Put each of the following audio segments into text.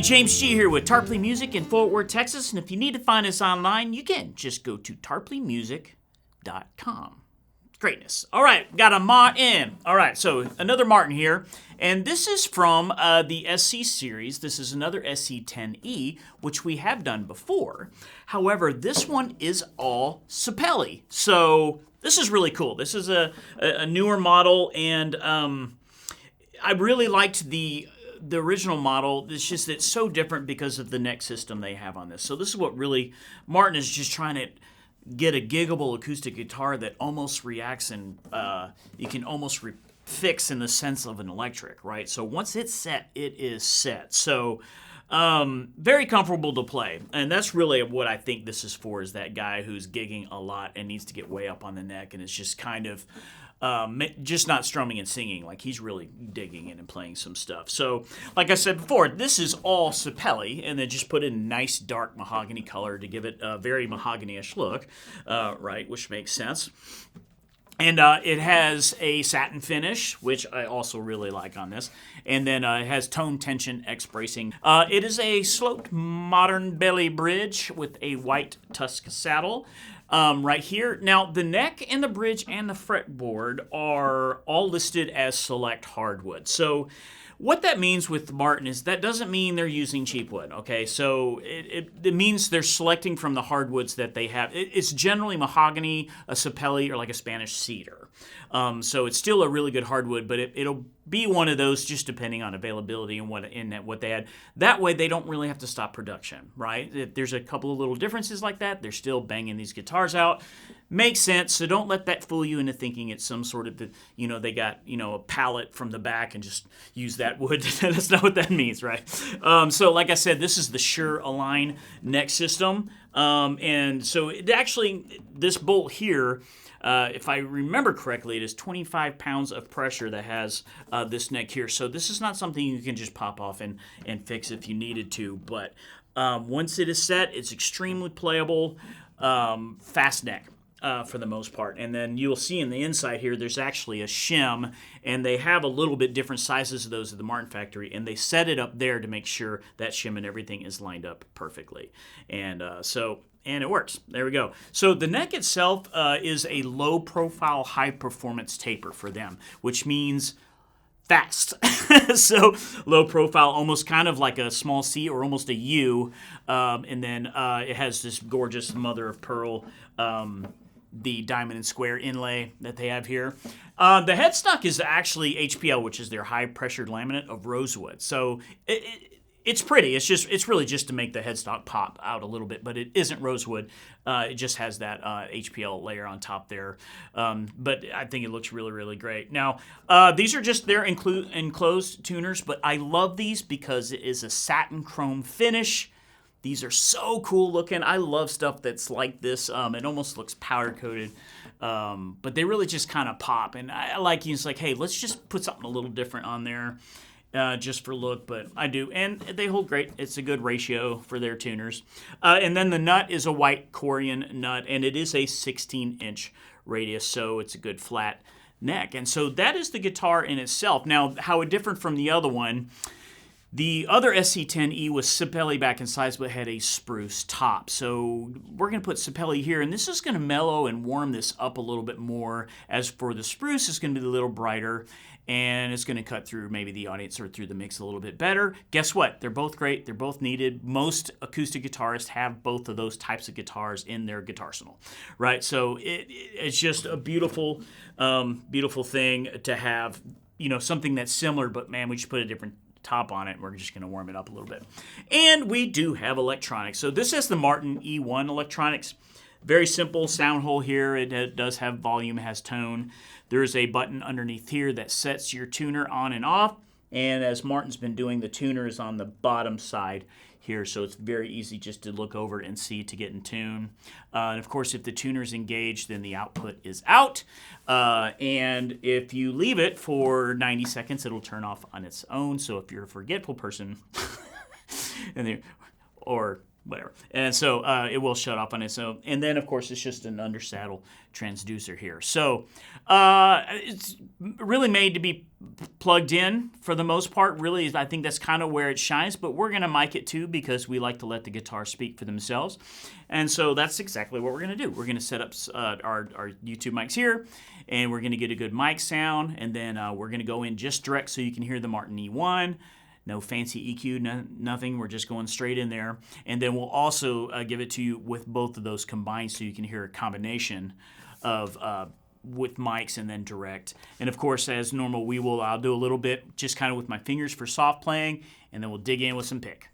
James G here with Tarpley Music in Fort Worth, Texas, and if you need to find us online, you can just go to tarpleymusic.com. Greatness. All right, got a Martin. All right, so another Martin here, and this is from the SC series. This is another SC-10E, which we have done before. However, this one is all Sapele, so this is really cool. This is a newer model, and I really liked the original model. It's just that it's so different because of the neck system they have on this. So this is what really Martin is just trying to get a giggable acoustic guitar that almost reacts and you can almost fix in the sense of an electric, right? So once it's set, it is set. So very comfortable to play. And that's really what I think this is for, is that guy who's gigging a lot and needs to get way up on the neck and it's just kind of just not strumming and singing. Like, he's really digging in and playing some stuff. So, like I said before, this is all Sapele, and then just put in a nice dark mahogany color to give it a very mahogany-ish look, right, which makes sense. And it has a satin finish, which I also really like on this. And then it has tone tension X bracing. It is a sloped modern belly bridge with a white tusk saddle. Right here. Now, the neck and the bridge and the fretboard are all listed as select hardwood. So what that means with Martin is that doesn't mean they're using cheap wood, okay? So it means they're selecting from the hardwoods that they have. It's generally mahogany, a sapele, or like a Spanish cedar. So it's still a really good hardwood, but it'll be one of those just depending on availability and what they had. That way they don't really have to stop production, right? If there's a couple of little differences like that, they're still banging these guitars out. Makes sense, so don't let that fool you into thinking it's some sort of, they got, a pallet from the back and just use that wood. That's not what that means, right? So like I said, this is the Shure Align neck system. And so it actually, this bolt here, if I remember correctly, it is 25 pounds of pressure that has this neck here. So this is not something you can just pop off and fix if you needed to. But once it is set, it's extremely playable, fast neck. For the most part. And then you'll see in the inside here, there's actually a shim, and they have a little bit different sizes of those at the Martin factory, and they set it up there to make sure that shim and everything is lined up perfectly. And and it works. There we go. So the neck itself is a low-profile, high-performance taper for them, which means fast. So low profile, almost kind of like a small C or almost a U. And then it has this gorgeous mother of pearl, the diamond and square inlay that they have here. The headstock is actually HPL, which is their high pressured laminate of rosewood. So it's pretty. It's really just to make the headstock pop out a little bit, but it isn't rosewood. It just has that HPL layer on top there. But I think it looks really, really great. Now, these are just their enclosed tuners, but I love these because it is a satin chrome finish. These are so cool looking. I love stuff that's like this. It almost looks powder coated, but they really just kind of pop. And I like it's like, hey, let's just put something a little different on there. Just for look, but I do. And they hold great. It's a good ratio for their tuners. And then the nut is a white Corian nut, and it is a 16-inch radius, so it's a good flat neck. And so that is the guitar in itself. Now, how it differed from the other one, the other SC-10E was Sapele back in size, but had a spruce top. So we're going to put Sapele here, and this is going to mellow and warm this up a little bit more. As for the spruce, it's going to be a little brighter, and it's going to cut through maybe the audience or through the mix a little bit better. Guess what? They're both great. They're both needed. Most acoustic guitarists have both of those types of guitars in their guitar arsenal, right? So it's just a beautiful, beautiful thing to have, something that's similar, but man, we just put a different top on it, and we're just going to warm it up a little bit. And we do have electronics. So this is the Martin E1 electronics. Very simple sound hole here. It does have volume, has tone. There is a button underneath here that sets your tuner on and off. And as Martin's been doing, the tuner is on the bottom side here, so it's very easy just to look over and see to get in tune. And of course, if the tuner is engaged, then the output is out. And if you leave it for 90 seconds, it'll turn off on its own. So if you're a forgetful person, or whatever. And so it will shut off on its own. And then, of course, it's just an undersaddle transducer here. So it's really made to be plugged in for the most part. Really, I think that's kind of where it shines. But we're going to mic it too because we like to let the guitars speak for themselves. And so that's exactly what we're going to do. We're going to set up our YouTube mics here, and we're going to get a good mic sound. And then we're going to go in just direct so you can hear the Martin E1. No fancy EQ, nothing. We're just going straight in there. And then we'll also give it to you with both of those combined so you can hear a combination of with mics and then direct. And of course, as normal, I'll do a little bit just kind of with my fingers for soft playing, and then we'll dig in with some pick.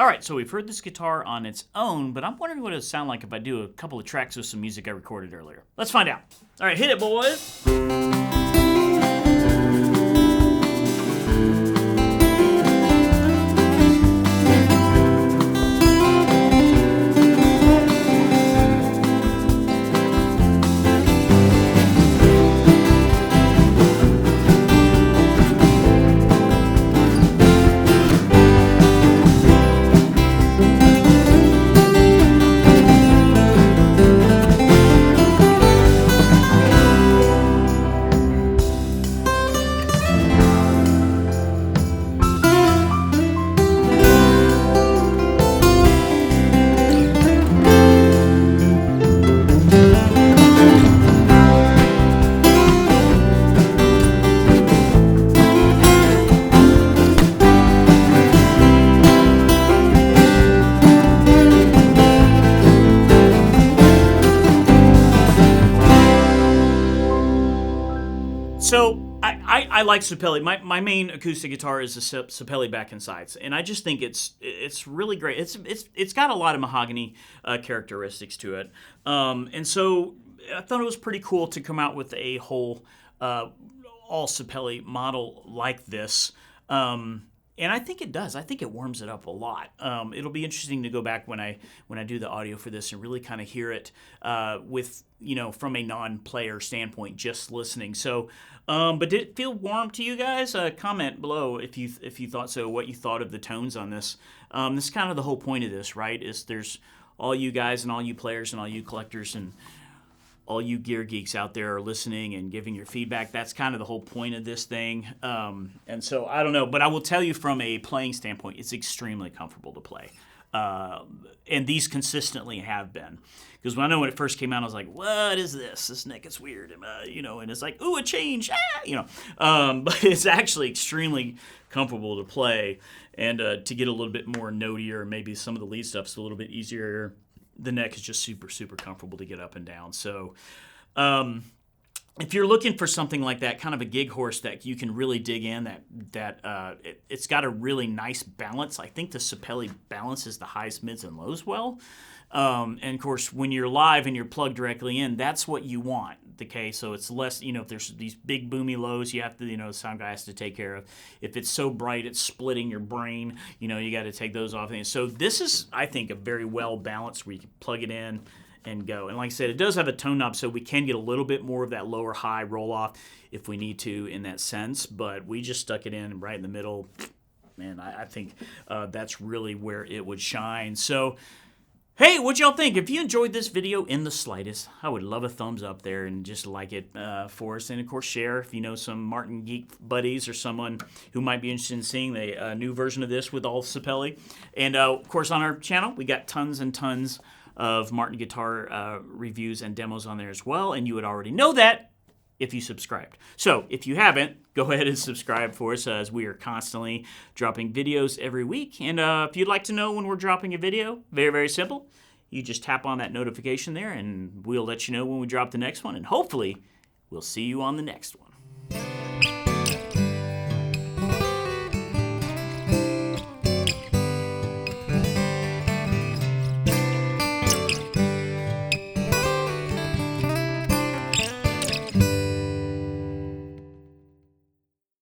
All right, so we've heard this guitar on its own, but I'm wondering what it would sound like if I do a couple of tracks with some music I recorded earlier. Let's find out. All right, hit it, boys. So I like Sapele. My main acoustic guitar is a Sapele back and sides, and I just think it's really great. It's got a lot of mahogany characteristics to it, and so I thought it was pretty cool to come out with a whole all Sapele model like this. And I think it does. I think it warms it up a lot. It'll be interesting to go back when I do the audio for this and really kind of hear it with, from a non-player standpoint, just listening. So, but did it feel warm to you guys? Comment below if you thought so. What you thought of the tones on this. This is kind of the whole point of this, right? Is there's all you guys and all you players and all you collectors and all you gear geeks out there are listening and giving your feedback. That's kind of the whole point of this thing. And so I don't know, but I will tell you from a playing standpoint, it's extremely comfortable to play. And these consistently have been. Because I know when it first came out, I was like, what is this? This neck is weird. And it's like, ooh, a change. But it's actually extremely comfortable to play. And to get a little bit more notier, maybe some of the lead stuff's a little bit easier. The neck is just super, super comfortable to get up and down. So if you're looking for something like that, kind of a gig horse that you can really dig in, it's got a really nice balance. I think the Sapele balances the highs, mids, and lows well. And, of course, when you're live and you're plugged directly in, that's what you want. Okay, so it's less, if there's these big boomy lows, you have to, the sound guy has to take care of. If it's so bright it's splitting your brain, you got to take those off. So this is, I think, a very well balanced where you can plug it in and go. And like I said, it does have a tone knob, so we can get a little bit more of that lower high roll off if we need to in that sense. But we just stuck it in right in the middle. Man, I think that's really where it would shine. So, hey, what y'all think? If you enjoyed this video in the slightest, I would love a thumbs up there and just like it for us. And, of course, share if you know some Martin Geek buddies or someone who might be interested in seeing the new version of this with all Sapele. And, of course, on our channel, we got tons and tons of Martin guitar reviews and demos on there as well. And you would already know that if you subscribed. So if you haven't, go ahead and subscribe for us as we are constantly dropping videos every week. And if you'd like to know when we're dropping a video, very, very simple. You just tap on that notification there and we'll let you know when we drop the next one. And hopefully we'll see you on the next one.